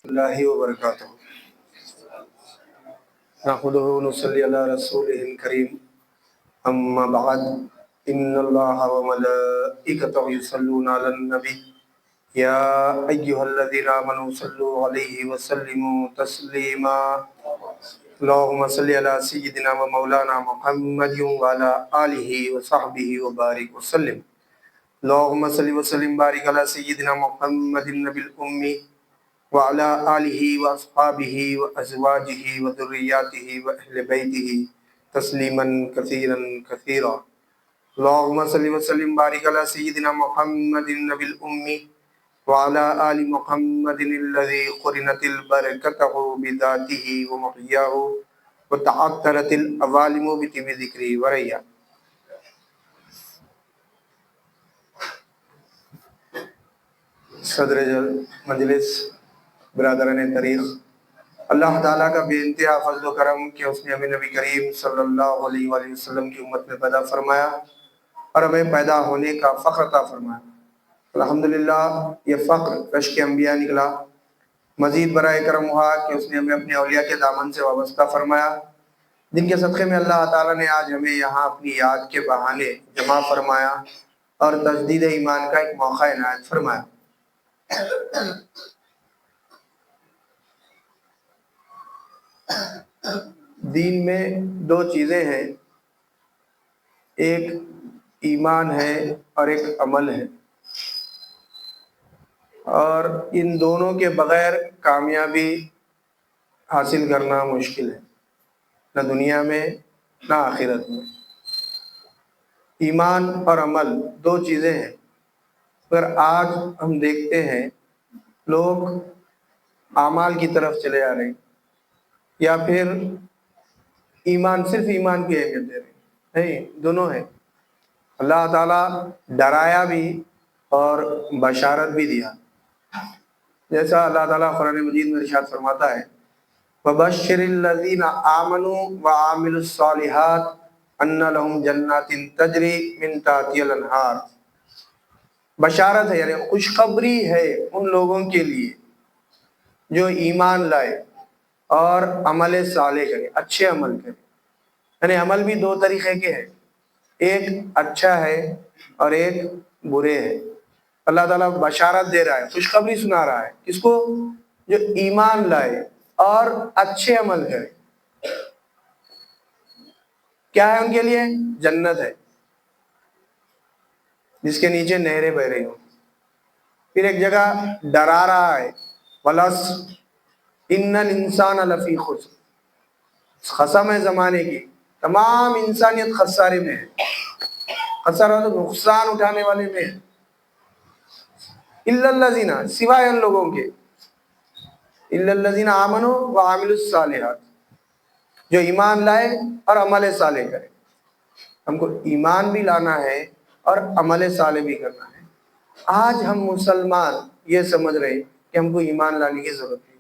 اللہ وبرکاتہ نحمدہ ونصلی علی رسولہ الکریم اما بعد ان اللہ وملائکتہ یصلون علی النبی یا ایہا الذین آمنوا صلوا علیہ وسلموا تسلیما اللہم صلی علی سیدنا و مولانا محمد وعلی آلہ وصحبہ وبارک وسلم اللہم صلی وسلم بارک علی سیدنا محمد النبی الامی وعلى آلہ واصحابہ وازواجہ وذریاتہ واہل بیتہ تسلیما کثیرا کثیرا اللہم صلی وسلم بارک علی سیدنا محمد النبی الامی وعلى آل محمد الذی قرنت البرکتہ بذاتہ ومحیاہ وتعطرت العوالم بطیب ذکری وریا۔ صدر مجلس، برادران طریق، اللہ تعالیٰ کا بے انتہا فضل و کرم کہ اس نے ہمیں نبی کریم صلی اللہ علیہ وآلہ وسلم کی امت میں پیدا فرمایا اور ہمیں پیدا ہونے کا فخر عطا فرمایا۔ الحمدللہ یہ فخر رشک انبیاء نکلا۔ مزید برائے کرم ہوا کہ اس نے ہمیں اپنے اولیاء کے دامن سے وابستہ فرمایا، جن کے صدقے میں اللہ تعالیٰ نے آج ہمیں یہاں اپنی یاد کے بہانے جمع فرمایا اور تجدید ایمان کا ایک موقع عنایت فرمایا۔ دین میں دو چیزیں ہیں، ایک ایمان ہے اور ایک عمل ہے، اور ان دونوں کے بغیر کامیابی حاصل کرنا مشکل ہے، نہ دنیا میں نہ آخرت میں۔ ایمان اور عمل دو چیزیں ہیں، مگر آج ہم دیکھتے ہیں لوگ اعمال کی طرف چلے آ رہے ہیں، یا پھر ایمان صرف ایمان کی اہمیت دے رہے ہیں۔ نہیں، دونوں ہیں۔ اللہ تعالیٰ ڈرایا بھی اور بشارت بھی دیا، جیسا اللہ تعالیٰ قرآن مجید میں ارشاد فرماتا ہے وَبَشِّرِ الَّذِينَ آمَنُوا وَعَامِلُوا الصَّالِحَاتِ أَنَّ لَهُمْ جَنَّاتٍ تَجْرِي مِن تَحْتِهَا الْأَنْهَارُ۔ بشارت ہے، یعنی خوشخبری ہے ان لوگوں کے لیے جو ایمان لائے اور عمل صالح کرے، اچھے عمل کرے۔ یعنی عمل بھی دو طریقے کے ہیں، ایک اچھا ہے اور ایک برے ہے۔ اللہ تعالیٰ بشارت دے رہا ہے، خوشخبری سنا رہا ہے، کس کو؟ جو ایمان لائے اور اچھے عمل کرے۔ کیا ہے ان کے لیے؟ جنت ہے جس کے نیچے نہریں بہ رہی ہوں۔ پھر ایک جگہ ڈرا رہا ہے وَالْعَصْرِ إِنَّ الْإِنسَانَ لَفِي خُسْرٍ۔ قسم ہے زمانے کی، تمام انسانیت خسارے میں ہے۔ خسارہ تو نقصان اٹھانے والے میں ہے۔ إِلَّا الَّذِينَ، سوائے ان لوگوں کے، إِلَّا الَّذِينَ آمَنُوا وَعَمِلُوا الصَّالِحَاتِ، جو ایمان لائے اور عمل صالح کرے۔ ہم کو ایمان بھی لانا ہے اور عمل صالح بھی کرنا ہے۔ آج ہم مسلمان یہ سمجھ رہے ہیں کہ ہم کو ایمان لانے کی ضرورت ہے۔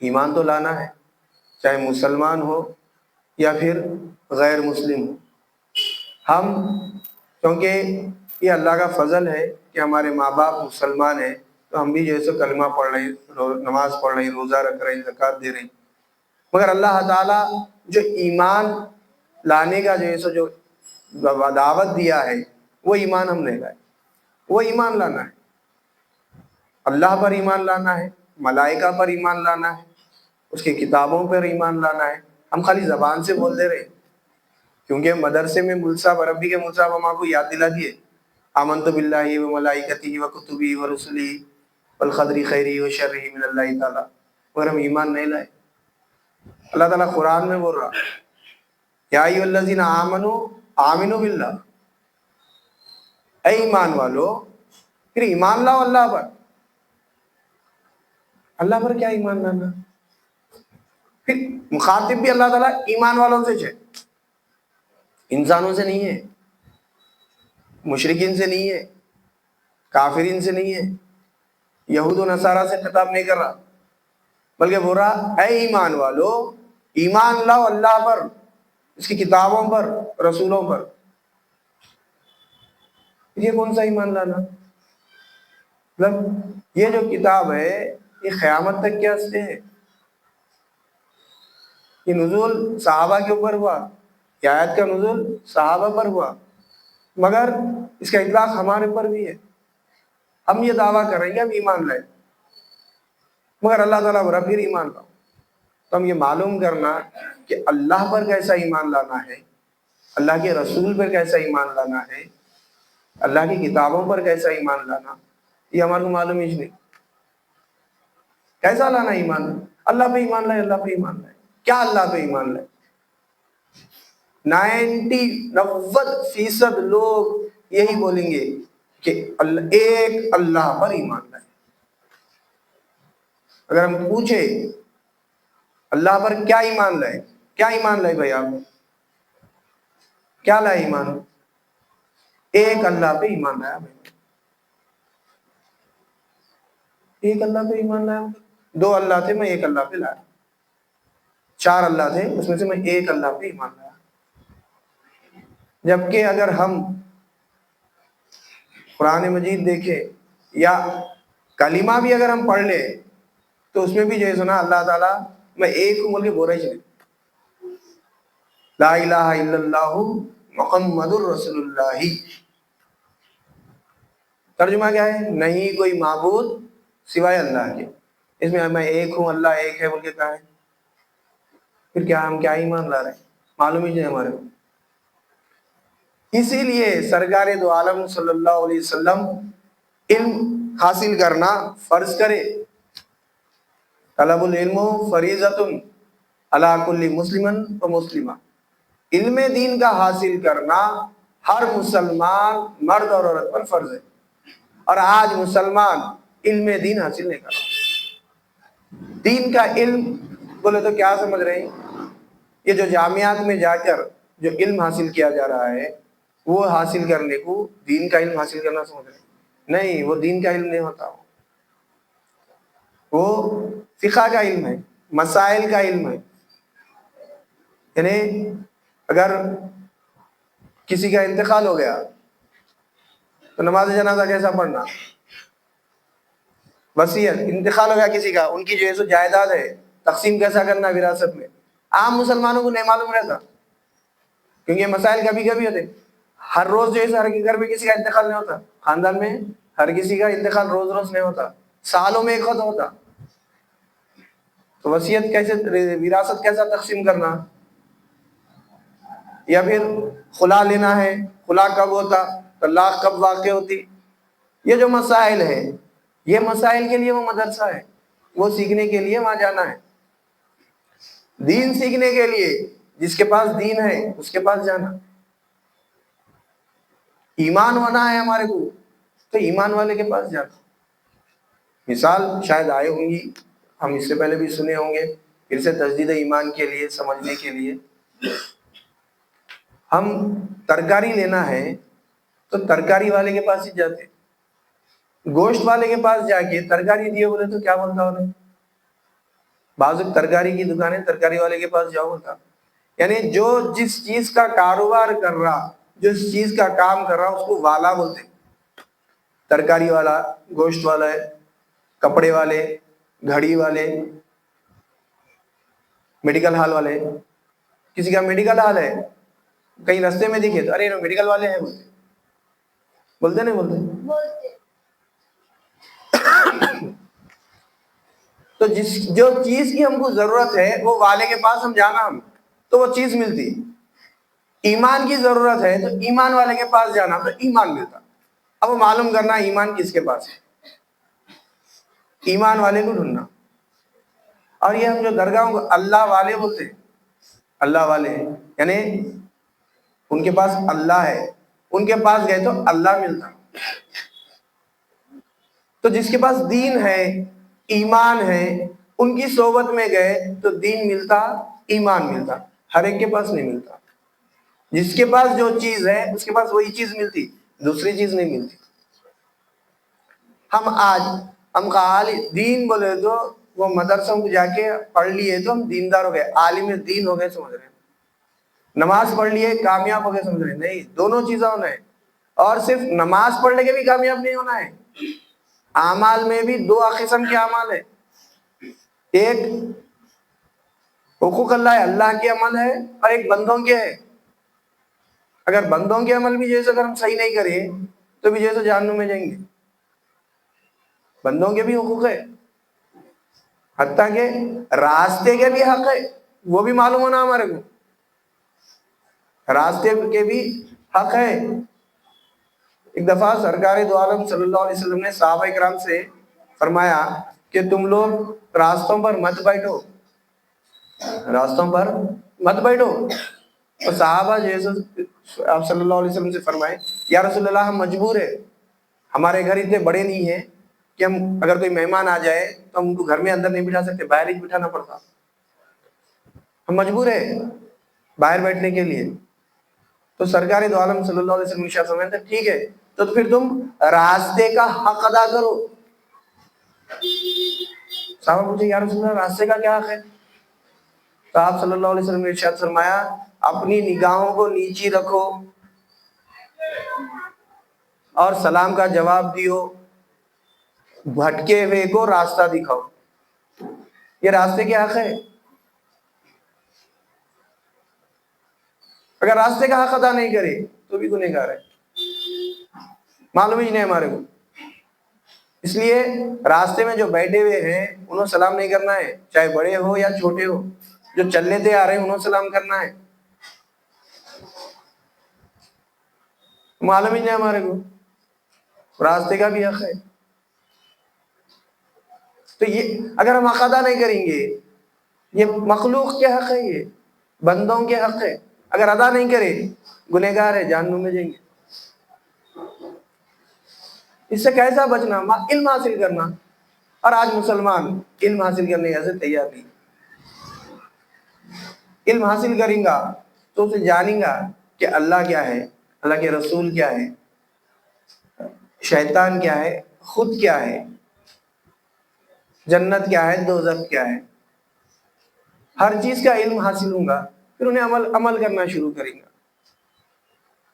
ایمان تو لانا ہے، چاہے مسلمان ہو یا پھر غیر مسلم ہو۔ ہم کیونکہ یہ اللہ کا فضل ہے کہ ہمارے ماں باپ مسلمان ہیں، تو ہم بھی جیسے کلمہ پڑھ رہے ہیں، نماز پڑھ رہے ہیں، روزہ رکھ رہے ہیں، زکوٰۃ دے رہے ہیں، مگر اللہ تعالیٰ جو ایمان لانے کا جو دعوت دیا ہے وہ ایمان ہم نہیں لائے۔ وہ ایمان لانا ہے، اللہ پر ایمان لانا ہے، ملائکہ پر ایمان لانا ہے، اس کی کتابوں پر ایمان لانا ہے۔ ہم خالی زبان سے بول دے رہے ہیں، کیونکہ مدرسے میں مول صاحب، عربی کے مول صاحب ہم آپ کو یاد دلا دیے آمنت باللہ وملائکتہ وکتبہ ورسلہ والقدر خیرہ وشرہ من اللہ تعالیٰ، مگر ہم ایمان نہیں لائے۔ اللہ تعالیٰ قرآن میں بول رہا یا ایھا الذین آمنوا آمنوا باللہ، اے ایمان والو، پھر ایمان لاؤ اللہ پر۔ اللہ پر کیا ایمان لانا؟ پھر مخاطب بھی اللہ تعالیٰ ایمان والوں سے ہے، انسانوں سے نہیں ہے، مشرکین سے نہیں ہے، کافرین سے نہیں ہے، یہود و نصارہ سے خطاب نہیں کر رہا، بلکہ بول رہا اے ایمان والو، ایمان لاؤ اللہ پر، اس کی کتابوں پر، رسولوں پر۔ یہ کون سا ایمان لانا؟ مطلب یہ جو کتاب ہے یہ قیامت تک کے ہنستے ہیں. یہ نزول صحابہ کے اوپر ہوا، یہ آیت کا نزول صحابہ پر ہوا، مگر اس کا اطلاق ہمارے پر بھی ہے. ہم یہ دعویٰ کر رہے ہیں کہ ہم ایمان لائے، مگر اللہ تعالیٰ برا پھر ایمان لاؤ. تو ہم یہ معلوم کرنا کہ اللہ پر کیسا ایمان لانا ہے، اللہ کے رسول پر کیسا ایمان لانا ہے، اللہ کی کتابوں پر کیسا ایمان لانا، یہ ہمارے کو معلوم ہی نہیں. کیسا لانا ایمان؟ اللہ پہ ایمان لائے، اللہ پہ ایمان لائے. کیا اللہ پہ ایمان لائے؟ 90% لوگ یہی بولیں گے کہ ایک اللہ پر ایمان لائے. اگر ہم پوچھے اللہ پر کیا ایمان لائے، کیا ایمان لائے بھائی، آپ کیا لائے ایمان؟ ایک اللہ پہ ایمان لایا بھائی. ایک اللہ پہ ایمان لایا. 2 اللہ تھے، میں ایک اللہ پہ لایا. 4 اللہ تھے، اس میں سے میں ایک اللہ پہ ایمان لایا. جبکہ اگر ہم قرآن مجید دیکھیں یا کلمہ بھی اگر ہم پڑھ لیں تو اس میں بھی جو ہے سنا اللہ تعالیٰ میں ایک ہوں بول کے بول رہے ہیں، لا الہ الا اللہ محمد الرسول اللہ. ترجمہ کیا ہے؟ نہیں کوئی معبود سوائے اللہ کے. اس میں میں ایک ہوں، اللہ ایک ہے بول کے کہا ہے. پھر کیا ہم کیا ایمان لا رہے ہیں؟ معلوم ہی نہیں ہمارے کو. اسی لیے سرکار دو عالم صلی اللہ علیہ وسلم علم حاصل کرنا فرض کرے. طلب العلم فریضۃ علی کل مسلم و مسلمہ. علم دین کا حاصل کرنا ہر مسلمان مرد اور عورت پر فرض ہے. اور آج مسلمان علم دین حاصل نہیں کر رہا. دین کا علم بولے تو کیا سمجھ رہے ہیں؟ یہ جو جامعات میں جا کر جو علم حاصل کیا جا رہا ہے وہ حاصل کرنے کو دین کا علم حاصل کرنا سمجھ رہے ہیں. نہیں، وہ دین کا علم نہیں ہوتا. وہ فقہ کا علم ہے، مسائل کا علم ہے. یعنی اگر کسی کا انتقال ہو گیا تو نماز جنازہ کیسا پڑھنا، وصیت، انتقال ہو گیا کسی کا، ان کی جو ہے سو جائیداد ہے تقسیم کیسا کرنا وراثت میں، عام مسلمانوں کو نہیں معلوم رہتا. کیونکہ یہ مسائل کبھی کبھی ہوتے. ہر روز جو ہے ہر گھر میں کسی کا انتقال نہیں ہوتا، خاندان میں ہر کسی کا انتقال روز روز نہیں ہوتا، سالوں میں ایک وقت ہوتا. تو وصیت کیسے، وراثت کیسا تقسیم کرنا، یا پھر خلا لینا ہے، خلا کب ہوتا، طلاق کب واقع ہوتی. یہ جو مسائل ہے، یہ مسائل کے لیے وہ مدرسہ ہے، وہ سیکھنے کے لیے وہاں جانا ہے. دین سیکھنے کے لیے جس کے پاس دین ہے اس کے پاس جانا. ایمان ہونا ہے ہمارے کو تو ایمان والے کے پاس جانا. مثال شاید آئے ہوں گی، ہم اس سے پہلے بھی سنے ہوں گے، پھر سے تجدید ایمان کے لیے سمجھنے کے لیے. ہم ترکاری لینا ہے تو ترکاری والے کے پاس ہی جاتے. گوشت والے کے پاس جا کے ترکاری دیے بولے تو کیا بولتا انہیں؟ بعض ترکاری کی دکانیں ترکاری والے کے پاس جاؤ بولتا. یعنی جو جس چیز کا کاروبار کر رہا، جو اس چیز کا کام کر رہا اس کو والا بولتے. ترکاری والا، گوشت والا ہے، کپڑے والے، گھڑی والے، میڈیکل ہال والے. کسی کا میڈیکل ہال ہے، کہیں رستے میں دکھے تو ارے میڈیکل والے ہیں بولتے. بولتے نہیں بولتے؟ تو جو چیز کی ہم کو ضرورت ہے وہ والے کے پاس ہم جانا، ہم تو وہ چیز ملتی. ایمان کی ضرورت ہے تو ایمان والے کے پاس جانا تو ایمان ملتا. اب وہ معلوم کرنا ایمان کس کے پاس ہے، ایمان والے کو ڈھونڈنا. اور یہ ہم جو درگاہوں کو اللہ والے بولتے ہیں، اللہ والے یعنی ان کے پاس اللہ ہے، ان کے پاس گئے تو اللہ ملتا. تو جس کے پاس دین ہے، ایمان ہے، ان کی صحبت میں گئے تو دین ملتا، ایمان ملتا. ہر ایک کے پاس نہیں ملتا. جس کے پاس جو چیز ہے اس کے پاس وہی چیز ملتی، دوسری چیز نہیں ملتی. ہم دین بولے تو وہ مدرسوں کو جا کے پڑھ لیے تو ہم دیندار ہو گئے، عالم دین ہو گئے سمجھ رہے ہیں. نماز پڑھ لیے کامیاب ہو گئے سمجھ رہے ہیں. نہیں، دونوں چیزیں ہونا ہے. اور صرف نماز پڑھ لے کے بھی کامیاب نہیں ہونا ہے. اعمال میں بھی 2 قسم کے اعمال ہے. ایک حقوق اللہ ہے، اللہ کے عمل ہے، اور ایک بندوں کے ہے۔ اگر بندوں کے عمل بھی جیسے اگر ہم صحیح نہیں کریں تو بھی جیسے جہنم میں جائیں گے۔ بندوں کے بھی حقوق ہے، حتیٰ کہ راستے کے بھی حق ہے، وہ بھی معلوم ہونا ہمارے کو، راستے کے بھی حق ہے۔ ایک دفعہ سرکار دو عالم صلی اللہ علیہ وسلم نے صحابہ کرام سے فرمایا کہ تم لوگ راستوں پر مت بیٹھو، راستوں پر مت بیٹھو۔ اور صحابہ جیسے آپ صلی اللہ علیہ وسلم سے فرمائے یا رسول اللہ ہم مجبور ہے، ہمارے گھر اتنے بڑے نہیں ہیں کہ ہم اگر کوئی مہمان آ جائے تو ہم ان کو گھر میں اندر نہیں بٹھا سکتے، باہر ہی بٹھانا پڑتا، ہم مجبور ہے باہر بیٹھنے کے لیے۔ تو سرکار دو عالم صلی اللہ علیہ وسلم ارشاد فرماتے ہیں ٹھیک ہے تو پھر تم راستے کا حق ادا کرو۔ صحابہ پوچھے یا رسول اللہ راستے کا کیا حق ہے؟ تو آپ صلی اللہ علیہ وسلم نے ارشاد فرمایا اپنی نگاہوں کو نیچی رکھو اور سلام کا جواب دیو، بھٹکے ہوئے کو راستہ دکھاؤ۔ یہ راستے کے حق ہے۔ اگر راستے کا حق ادا نہیں کرے تو بھی گنہگار ہے، معلوم ہی نہیں ہمارے کو۔ اس لیے راستے میں جو بیٹھے ہوئے ہیں انہوں سلام نہیں کرنا ہے، چاہے بڑے ہو یا چھوٹے ہو، جو چلنے دے آ رہے ہیں انہوں سلام کرنا ہے، معلوم ہی نہیں ہمارے کو، راستے کا بھی حق ہے۔ تو یہ اگر ہم حق ادا نہیں کریں گے، یہ مخلوق کے حق ہے، یہ بندوں کے حق ہے، اگر ادا نہیں کرے گنہگار ہے، جہنم میں جائیں گے۔ اس سے کیسا بچنا؟ علم حاصل کرنا، اور آج مسلمان علم حاصل کرنے سے تیار نہیں۔ علم حاصل کریں گا تو اسے جانیں گا کہ اللہ کیا ہے، اللہ کے رسول کیا ہے، شیطان کیا ہے، خود کیا ہے، جنت کیا ہے، دوزخ کیا ہے، ہر چیز کا علم حاصل ہوں گا، پھر انہیں عمل کرنا شروع کریں گا۔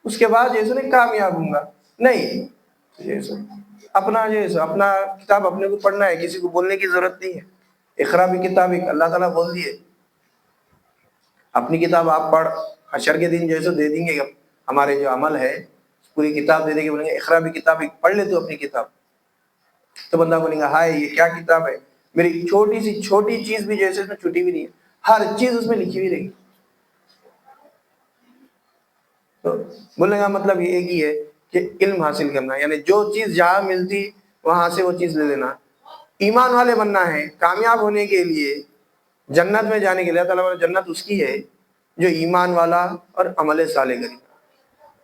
اس کے بعد جیسے نہیں کامیاب ہوں گا، نہیں جیسے اپنا کتاب اپنے کو پڑھنا ہے، کسی کو بولنے کی ضرورت نہیں ہے۔ اقرا بکتابک اللہ تعالیٰ بول دیے، اپنی کتاب آپ پڑھ، حشر کے دن جیسے دے دیں گے ہمارے جو عمل ہے پوری کتاب دے دیں گے، بولیں گے اقرا بکتابک پڑھ لے تو اپنی کتاب، تو بندہ بولیں گا ہائے یہ کیا کتاب ہے، میری چھوٹی سی چھوٹی چیز بھی جیسے اس میں چھٹی بھی نہیں ہے، ہر چیز اس میں لکھی ہوئی رہے گی۔ تو بولنے کا مطلب یہ ایک ہی ہے کہ علم حاصل کرنا، یعنی جو چیز جہاں ملتی وہاں سے وہ چیز لے لینا۔ ایمان والے بننا ہے، کامیاب ہونے کے لیے، جنت میں جانے کے لیے، اللہ تعالیٰ جنت اس کی ہے جو ایمان والا اور عمل صالح کرے گا۔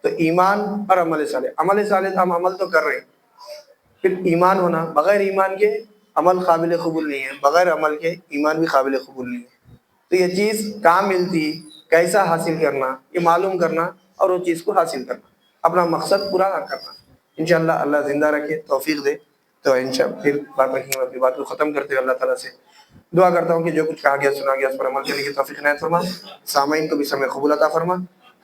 تو ایمان اور عمل صالح ہم عمل تو کر رہے ہیں، پھر ایمان ہونا، بغیر ایمان کے عمل قابل قبول نہیں ہے، بغیر عمل کے ایمان بھی قابل قبول نہیں ہے۔ تو یہ چیز کہاں ملتی، کیسا حاصل کرنا، یہ معلوم کرنا اور وہ چیز کو حاصل کرنا، اپنا مقصد پورا کرنا۔ انشاءاللہ اللہ زندہ رکھے، توفیق دے، تو انشاءاللہ پھر بات رکھیں گے، اپنی بات کو ختم کرتے ہوئے اللہ تعالیٰ سے دعا کرتا ہوں کہ جو کچھ کہا گیا سنا گیا اس پر عمل کرنے کی توفیق عنایت فرما، سامعین کو بھی سمع قبول عطا فرما،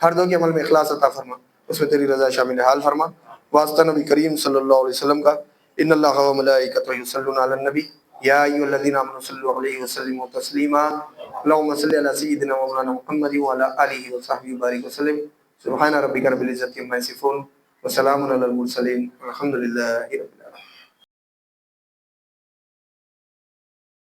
ہر دو کے عمل میں اخلاص عطا فرما، اس میں تیری رضا شامل حال فرما۔ واسطہ نبی کریم صلی اللہ علیہ وسلم کا، ان اللہ و ملائکتہ یصلون علی النبی یا ایھا الذین آمنوا صلوا علیہ وسلموا تسلیما، اللہم صل علی سیدنا و مولانا محمد وعلی آلہ وصحبہ وبارک وسلم۔ سبحان ربک رب العزۃ عما یصفون وسلام علی المرسلین والحمد للہ رب العالمین۔